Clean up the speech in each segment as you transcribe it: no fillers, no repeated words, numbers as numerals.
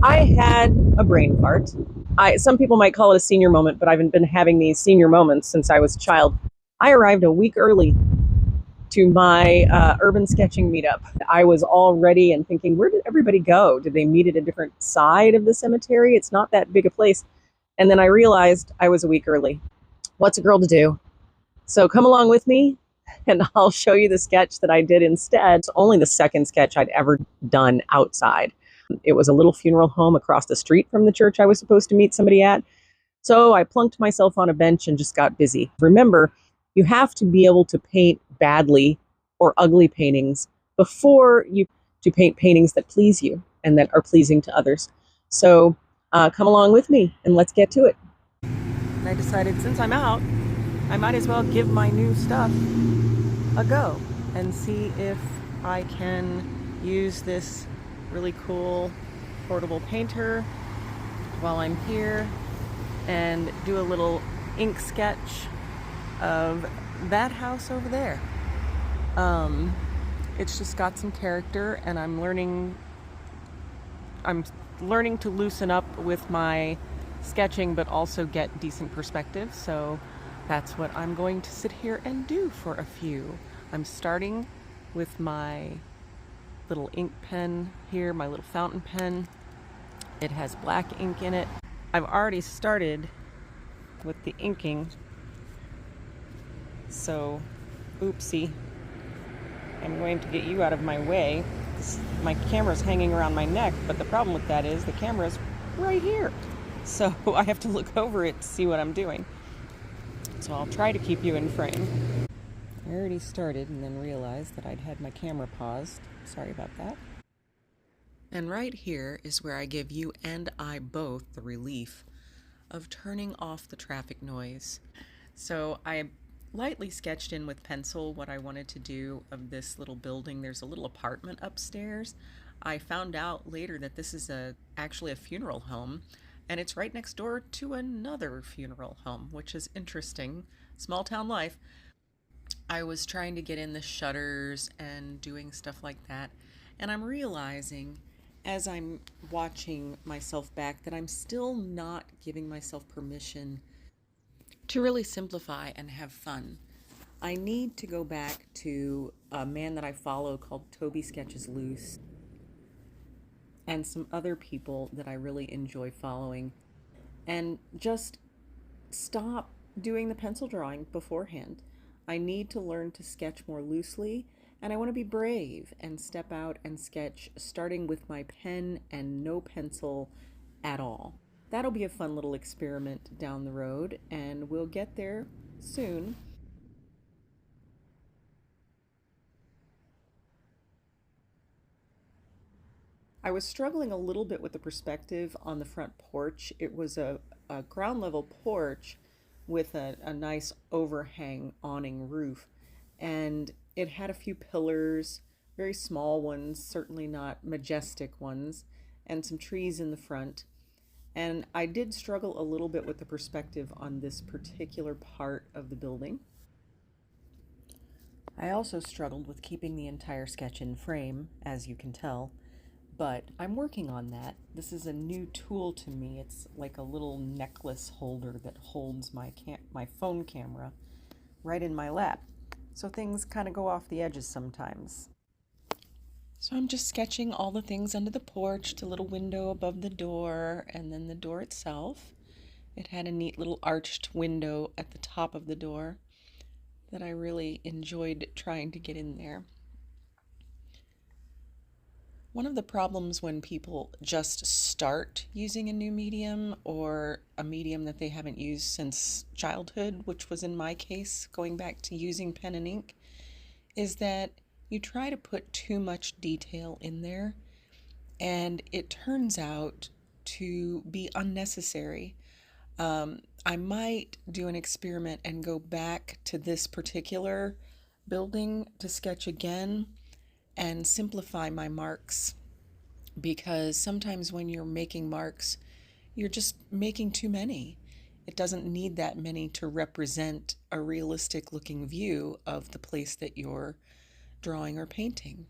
I had a brain fart. Some people might call it a senior moment, but I've been having these senior moments since I was a child. I arrived a week early to my urban sketching meetup. I was all ready and thinking, where did everybody go? Did they meet at a different side of the cemetery? It's not that big a place. And then I realized I was a week early. What's a girl to do? So come along with me and I'll show you the sketch that I did instead. It's only the second sketch I'd ever done outside. It was a little funeral home across the street from the church I was supposed to meet somebody at. So I plunked myself on a bench and just got busy. Remember, you have to be able to paint badly or ugly paintings before you to paint paintings that please you and that are pleasing to others. So come along with me and let's get to it. And I decided since I'm out, I might as well give my new stuff a go and see if I can use this really cool portable painter while I'm here and do a little ink sketch of that house over there. It's just got some character, and I'm learning to loosen up with my sketching but also get decent perspective. So that's what I'm going to sit here and do for a few. I'm starting with my little ink pen here, my little fountain pen. It has black ink in it. I've already started with the inking, so oopsie. I'm going to get you out of my way. My camera's hanging around my neck, but the problem with that is the camera's right here. So I have to look over it to see what I'm doing. So I'll try to keep you in frame. I already started and then realized that I'd had my camera paused. Sorry about that. And right here is where I give you and I both the relief of turning off the traffic noise. So I lightly sketched in with pencil what I wanted to do of this little building. There's a little apartment upstairs. I found out later that this is actually a funeral home, and it's right next door to another funeral home, which is interesting. Small town life. I was trying to get in the shutters and doing stuff like that, and I'm realizing as I'm watching myself back that I'm still not giving myself permission to really simplify and have fun. I need to go back to a man that I follow called Toby Sketches Loose and some other people that I really enjoy following, and just stop doing the pencil drawing beforehand. I need to learn to sketch more loosely, and I want to be brave and step out and sketch starting with my pen and no pencil at all. That'll be a fun little experiment down the road, and we'll get there soon. I was struggling a little bit with the perspective on the front porch. It was a ground level porch with a nice overhang awning roof, and it had a few pillars, very small ones, certainly not majestic ones, and some trees in the front. And I did struggle a little bit with the perspective on this particular part of the building. I also struggled with keeping the entire sketch in frame, as you can tell, but I'm working on that. This is a new tool to me. It's like a little necklace holder that holds my phone camera right in my lap. So things kind of go off the edges sometimes. So I'm just sketching all the things under the porch, the little window above the door, and then the door itself. It had a neat little arched window at the top of the door that I really enjoyed trying to get in there. One of the problems when people just start using a new medium or a medium that they haven't used since childhood, which was in my case, going back to using pen and ink, is that you try to put too much detail in there, and it turns out to be unnecessary. I might do an experiment and go back to this particular building to sketch again and simplify my marks, because sometimes when you're making marks, you're just making too many. It doesn't need that many to represent a realistic looking view of the place that you're drawing or painting.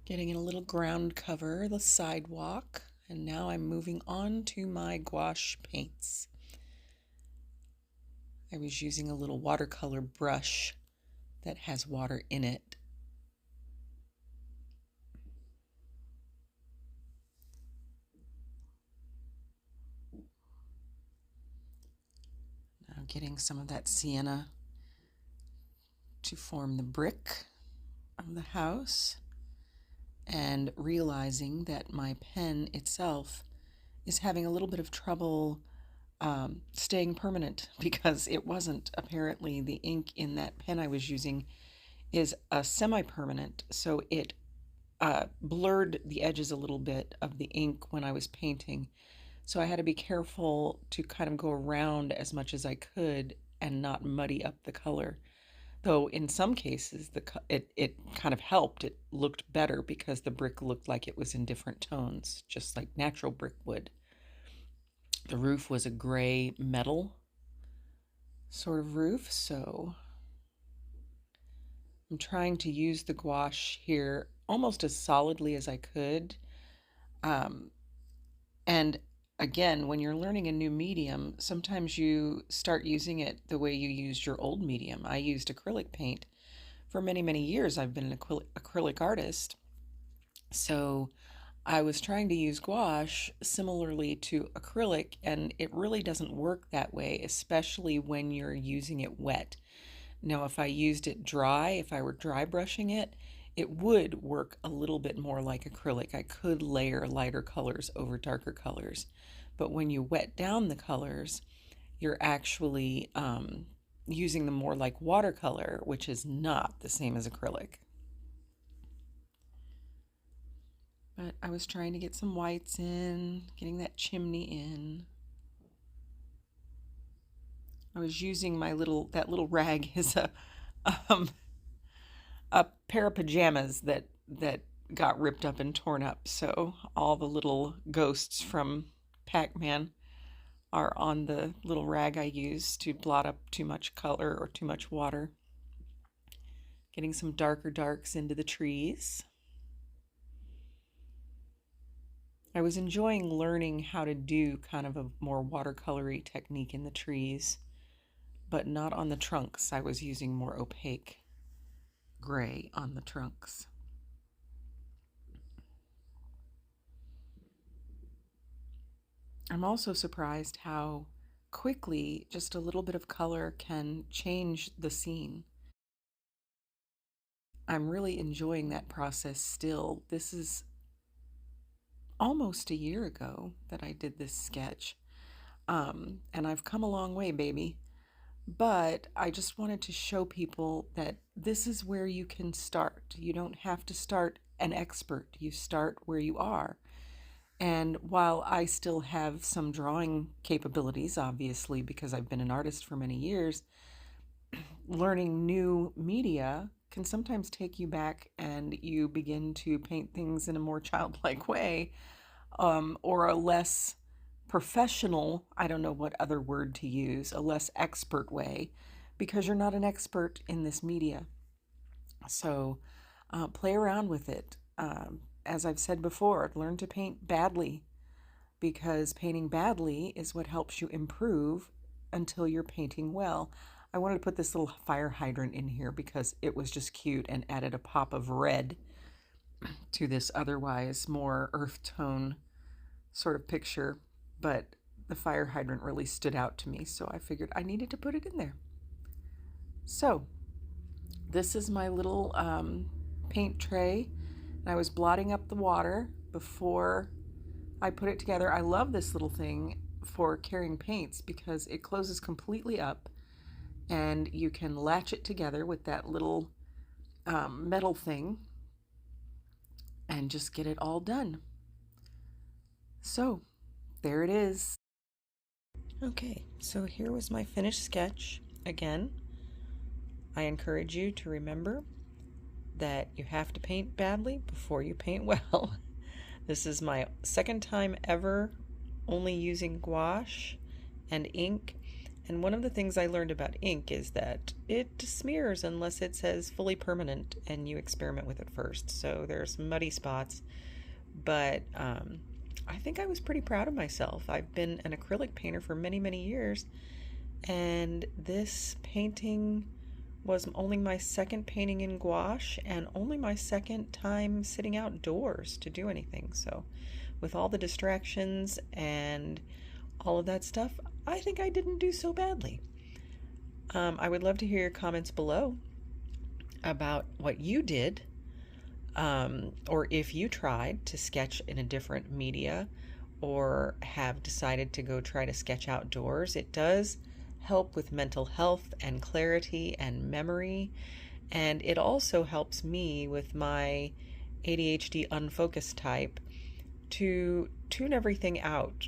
Getting in a little ground cover, the sidewalk, and now I'm moving on to my gouache paints. I was using a little watercolor brush that has water in it. Now getting some of that sienna to form the brick of the house, and realizing that my pen itself is having a little bit of trouble staying permanent because it wasn't. Apparently the ink in that pen I was using is a semi-permanent, so it blurred the edges a little bit of the ink when I was painting. So I had to be careful to kind of go around as much as I could and not muddy up the color. Though in some cases it kind of helped. It looked better because the brick looked like it was in different tones, just like natural brick would. The roof was a gray metal sort of roof, so I'm trying to use the gouache here almost as solidly as I could. And again, when you're learning a new medium, sometimes you start using it the way you used your old medium. I used acrylic paint for many, many years. I've been an acrylic artist. So I was trying to use gouache similarly to acrylic, and it really doesn't work that way, especially when you're using it wet. Now, if I used it dry, if I were dry brushing it, it would work a little bit more like acrylic. I could layer lighter colors over darker colors. But when you wet down the colors, you're actually using them more like watercolor, which is not the same as acrylic. But I was trying to get some whites in, getting that chimney in. I was using that little rag is a pair of pajamas that got ripped up and torn up. So all the little ghosts from Pac-Man are on the little rag I use to blot up too much color or too much water. Getting some darker darks into the trees. I was enjoying learning how to do kind of a more watercolory technique in the trees, but not on the trunks. I was using more opaque gray on the trunks. I'm also surprised how quickly just a little bit of color can change the scene. I'm really enjoying that process still. This is almost a year ago that I did this sketch, and I've come a long way, baby. But I just wanted to show people that this is where you can start. You don't have to start an expert. You start where you are. And while I still have some drawing capabilities, obviously, because I've been an artist for many years, learning new media can sometimes take you back and you begin to paint things in a more childlike way, or a less professional, I don't know what other word to use, a less expert way, because you're not an expert in this media. So play around with it. As I've said before, learn to paint badly, because painting badly is what helps you improve until you're painting well. I wanted to put this little fire hydrant in here because it was just cute and added a pop of red to this otherwise more earth tone sort of picture, but the fire hydrant really stood out to me, so I figured I needed to put it in there. So this is my little paint tray. I was blotting up the water before I put it together. I love this little thing for carrying paints because it closes completely up and you can latch it together with that little metal thing and just get it all done. So there it is. Okay, so here was my finished sketch. Again, I encourage you to remember that you have to paint badly before you paint well. This is my second time ever only using gouache and ink, And one of the things I learned about ink is that it smears unless it says fully permanent and you experiment with it first. So there's muddy spots, but I think I was pretty proud of myself. I've been an acrylic painter for many, many years, and this painting was only my second painting in gouache and only my second time sitting outdoors to do anything. So with all the distractions and all of that stuff, I think I didn't do so badly. I would love to hear your comments below about what you did, or if you tried to sketch in a different media or have decided to go try to sketch outdoors. It does help with mental health and clarity and memory, and it also helps me with my ADHD unfocused type to tune everything out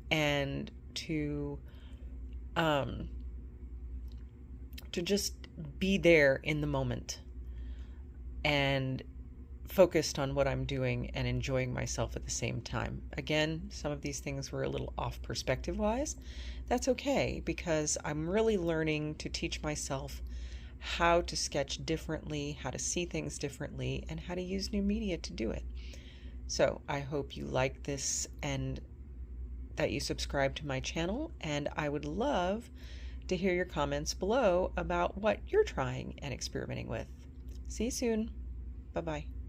and to just be there in the moment and focused on what I'm doing and enjoying myself at the same time. Again, some of these things were a little off perspective wise. That's okay, because I'm really learning to teach myself how to sketch differently, how to see things differently, and how to use new media to do it. So I hope you like this and that you subscribe to my channel, and I would love to hear your comments below about what you're trying and experimenting with. See you soon. Bye-bye.